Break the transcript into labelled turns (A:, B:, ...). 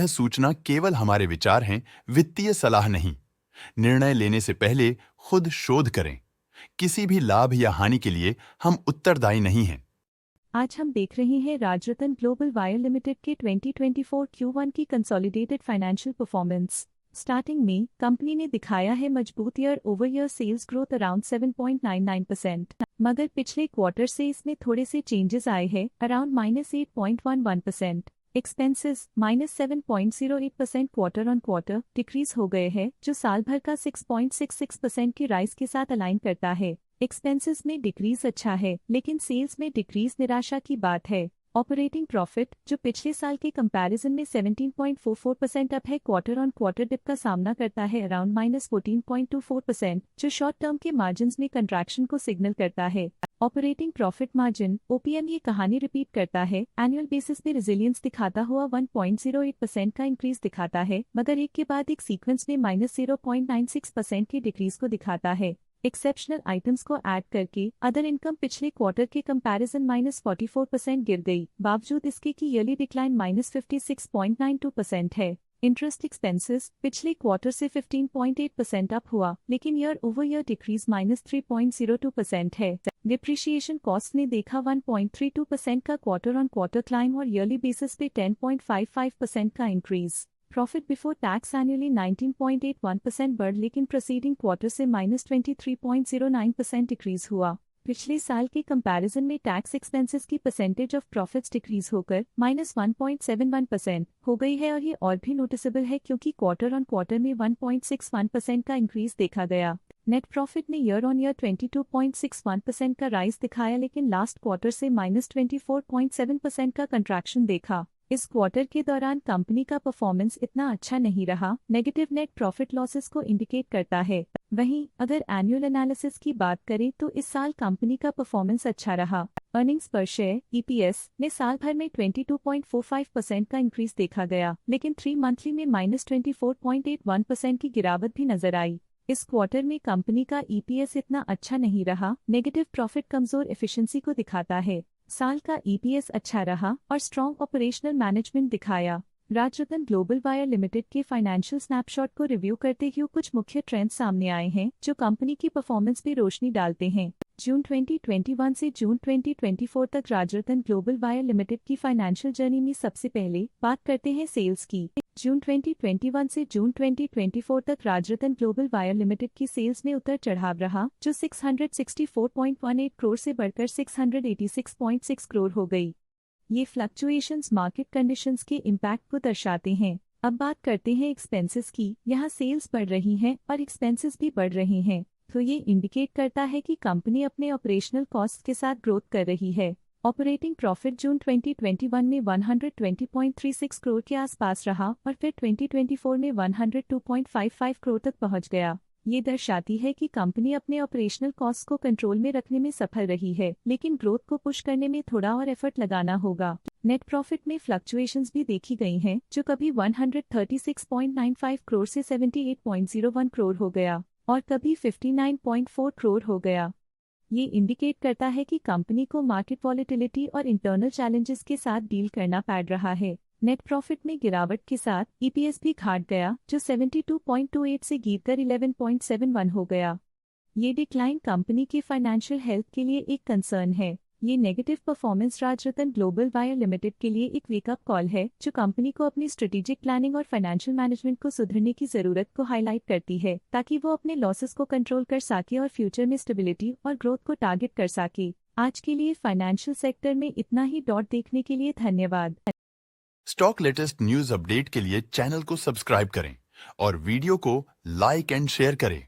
A: सूचना केवल हमारे विचार हैं, वित्तीय सलाह नहीं। निर्णय लेने से पहले खुद शोध करें। किसी भी लाभ या हानि के लिए हम उत्तरदायी नहीं हैं।
B: आज हम देख रहे हैं राजरतन ग्लोबल वायर लिमिटेड के 2024 Q1 की कंसोलिडेटेड फाइनेंशियल परफॉर्मेंस। स्टार्टिंग में कंपनी ने दिखाया है मजबूत year over year sales growth around 7.99%, मगर पिछले क्वार्टर से इसमें थोड़े से चेंजेस आए हैं around -8.11%। Expenses -7.08% quarter on quarter decrease हो गए हैं, जो साल भर का 6.66% की राइज के साथ अलाइन करता है। एक्सपेंसेस में डिक्रीज अच्छा है, लेकिन सेल्स में डिक्रीज निराशा की बात है। ऑपरेटिंग प्रॉफिट, जो पिछले साल के कंपैरिजन में 17.44% अप है, क्वार्टर ऑन क्वार्टर डिप का सामना करता है अराउंड -14.24%, जो शॉर्ट टर्म के मार्जिन में कंट्रैक्शन को सिग्नल करता है। ऑपरेटिंग प्रॉफिट मार्जिन OPM ये कहानी रिपीट करता है, एनुअल बेसिस में रिजिलियंस दिखाता हुआ 1.08% का इंक्रीज दिखाता है, मगर एक के बाद एक सीक्वेंस में -0.96% की डिक्रीज को दिखाता है। एक्सेप्शनल आइटम्स को ऐड करके अदर इनकम पिछले क्वार्टर के कंपैरिजन -44% गिर गई, बावजूद इसके कि ईयरली डिक्लाइन -56.92% है। इंटरेस्ट एक्सपेंसेस पिछले क्वार्टर से 15.8% अप हुआ, लेकिन ईयर ओवर ईयर डिक्रीज -3.02% है। डिप्रिशिएशन कॉस्ट ने देखा 1.32% का क्वार्टर ऑन क्वार्टर क्लाइम और ईयरली बेसिस पे 10.55% का increase. Profit before tax annually 19.81% बढ़, लेकिन प्रीसीडिंग क्वार्टर से -23.09% डिक्रीज हुआ। पिछले साल के कंपैरिजन में टैक्स एक्सपेंसेस की परसेंटेज ऑफ प्रॉफिट्स डिक्रीज होकर -1.71% हो गई है, और ये और भी नोटिसेबल है क्योंकि क्वार्टर ऑन क्वार्टर में 1.61% का इंक्रीज देखा गया। नेट प्रॉफिट ने ईयर ऑन ईयर 22.61% का राइज दिखाया, लेकिन लास्ट क्वार्टर से -24.7% का कंट्रैक्शन देखा। इस क्वार्टर के दौरान कंपनी का परफॉर्मेंस इतना अच्छा नहीं रहा, नेगेटिव नेट प्रॉफिट लॉसेस को इंडिकेट करता है। वहीं अगर एनुअल एनालिसिस की बात करें तो इस साल कंपनी का परफॉर्मेंस अच्छा रहा। अर्निंग्स पर शेयर EPS में साल भर में 22.45% का इंक्रीज देखा गया, लेकिन 3 मंथली में -24.81% की गिरावट भी नजर आई। इस क्वार्टर में कंपनी का EPS इतना अच्छा नहीं रहा, नेगेटिव प्रॉफिट कमजोर एफिशिएंसी को दिखाता है। साल का EPS अच्छा रहा और स्ट्रॉन्ग ऑपरेशनल मैनेजमेंट दिखाया। राजरतन ग्लोबल वायर लिमिटेड के फाइनेंशियल स्नैपशॉट को रिव्यू करते हुए कुछ मुख्य ट्रेंड्स सामने आए हैं, जो कंपनी की परफॉर्मेंस पे रोशनी डालते हैं। जून 2021 से जून 2024 तक राजरतन ग्लोबल वायर लिमिटेड की फाइनेंशियल जर्नी में सबसे पहले बात करते हैं सेल्स की। जून 2021 से जून 2024 तक राजरतन ग्लोबल वायर लिमिटेड की सेल्स में उतर चढ़ाव रहा, जो 664.18 करोड़ से बढ़कर 686.6 करोड़ हो गई। ये फ्लक्चुएशंस मार्केट कंडीशंस के इम्पैक्ट को दर्शाते हैं। अब बात करते हैं एक्सपेंसेस की। यहाँ सेल्स बढ़ रही हैं और एक्सपेंसेस भी बढ़ रहे हैं, तो ये इंडिकेट करता है कि कंपनी अपने ऑपरेशनल कॉस्ट के साथ ग्रोथ कर रही है। ऑपरेटिंग प्रॉफिट जून 2021 में 120.36 करोड़ के आसपास रहा और फिर 2024 में 102.55 करोड़ तक पहुंच गया। ये दर्शाती है कि कंपनी अपने ऑपरेशनल कॉस्ट को कंट्रोल में रखने में सफल रही है, लेकिन ग्रोथ को पुश करने में थोड़ा और एफर्ट लगाना होगा। नेट प्रॉफिट में फ्लक्चुएशंस भी देखी गई हैं, जो कभी 136.95 करोड़ से 78.01 करोड़ हो गया और कभी 59.4 करोड़ हो गया। ये इंडिकेट करता है कि कंपनी को मार्केट वॉलेटिलिटी और इंटरनल चैलेंजेस के साथ डील करना पड़ रहा है। नेट प्रॉफिट में गिरावट के साथ EPS भी घाट गया, जो 72.28 से गिरकर 11.71 हो गया। ये डिक्लाइन कंपनी की फाइनेंशियल हेल्थ के लिए एक कंसर्न है। ये negative performance Rajratan global wire limited के लिए एक वेकअप कॉल है, जो कंपनी को अपनी स्ट्रेटेजिक प्लानिंग और फाइनेंशियल मैनेजमेंट को सुधरने की जरूरत को हाईलाइट करती है, ताकि वो अपने लॉसेस को कंट्रोल कर सके और फ्यूचर में स्टेबिलिटी और ग्रोथ को टारगेट कर सके। आज के लिए फाइनेंशियल सेक्टर में इतना ही। देखने के लिए धन्यवाद।
A: स्टॉक लेटेस्ट न्यूज अपडेट के लिए चैनल को सब्सक्राइब करें और वीडियो को लाइक एंड शेयर करें।